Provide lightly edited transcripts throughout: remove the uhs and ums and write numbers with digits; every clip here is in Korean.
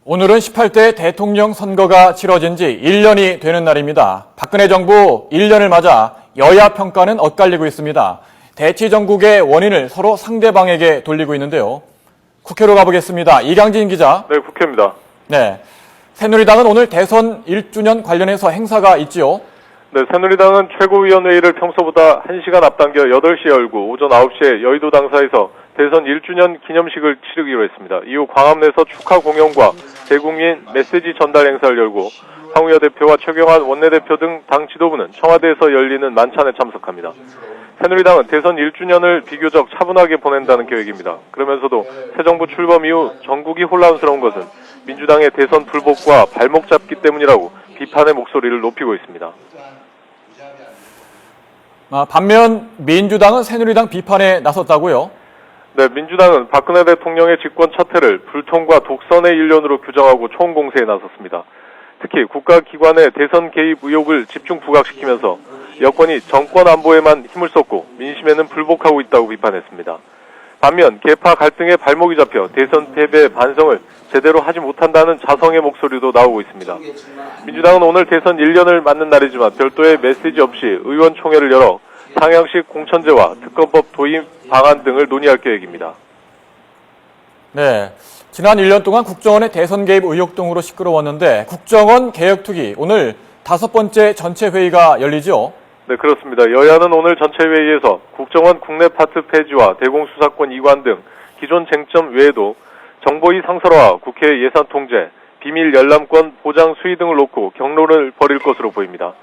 오늘은 18대 대통령 선거가 치러진 지 1년이 되는 날입니다. 박근혜 정부 1년을 맞아 여야 평가는 엇갈리고 있습니다. 대치 전국의 원인을 서로 상대방에게 돌리고 있는데요. 국회로 가보겠습니다. 이강진 기자. 네, 국회입니다. 네, 새누리당은 오늘 대선 1주년 관련해서 행사가 있지요. 네, 새누리당은 최고위원회의를 평소보다 1시간 앞당겨 8시에 열고 오전 9시에 여의도 당사에서 대선 1주년 기념식을 치르기로 했습니다. 이후 광화문 내에서 축하 공연과 대국민 메시지 전달 행사를 열고 황우여 대표와 최경환 원내대표 등 당 지도부는 청와대에서 열리는 만찬에 참석합니다. 새누리당은 대선 1주년을 비교적 차분하게 보낸다는 계획입니다. 그러면서도 새 정부 출범 이후 전국이 혼란스러운 것은 민주당의 대선 불복과 발목 잡기 때문이라고 비판의 목소리를 높이고 있습니다. 반면 민주당은 새누리당 비판에 나섰다고요? 네, 민주당은 박근혜 대통령의 집권 첫 해를 불통과 독선의 일련으로 규정하고 총공세에 나섰습니다. 특히 국가기관의 대선 개입 의혹을 집중 부각시키면서 여권이 정권 안보에만 힘을 쏟고 민심에는 불복하고 있다고 비판했습니다. 반면 계파 갈등에 발목이 잡혀 대선 패배의 반성을 제대로 하지 못한다는 자성의 목소리도 나오고 있습니다. 민주당은 오늘 대선 1년을 맞는 날이지만 별도의 메시지 없이 의원총회를 열어 상향식 공천제와 특검법 도입 방안 등을 논의할 계획입니다. 네, 지난 1년 동안 국정원의 대선 개입 의혹 등으로 시끄러웠는데 국정원 개혁특위 오늘 5번째 전체 회의가 열리죠? 네, 그렇습니다. 여야는 오늘 전체 회의에서 국정원 국내 파트 폐지와 대공수사권 이관 등 기존 쟁점 외에도 정보위 상설화와 국회 예산 통제, 비밀 열람권 보장 수위 등을 놓고 격론을 벌일 것으로 보입니다.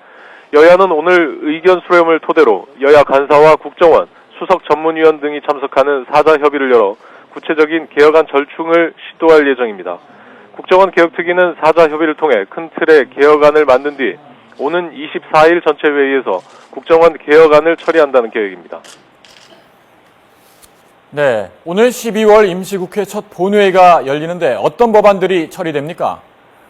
여야는 오늘 의견 수렴을 토대로 여야 간사와 국정원, 수석 전문위원 등이 참석하는 사자 협의를 열어 구체적인 개혁안 절충을 시도할 예정입니다. 국정원 개혁특위는 사자 협의를 통해 큰 틀의 개혁안을 만든 뒤 오는 24일 전체 회의에서 국정원 개혁안을 처리한다는 계획입니다. 네, 오늘 12월 임시국회 첫 본회의가 열리는데 어떤 법안들이 처리됩니까?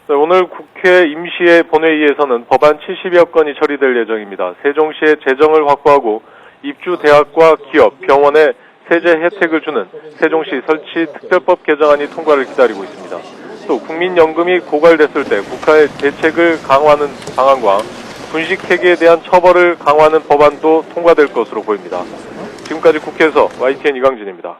네, 오늘 국회 임시의 본회의에서는 법안 70여 건이 처리될 예정입니다. 세종시의 재정을 확보하고 입주 대학과 기업, 병원에 세제 혜택을 주는 세종시 설치 특별법 개정안이 통과를 기다리고 있습니다. 또 국민연금이 고갈됐을 때 국가의 대책을 강화하는 방안과 분식회계에 대한 처벌을 강화하는 법안도 통과될 것으로 보입니다. 지금까지 국회에서 YTN 이강진입니다.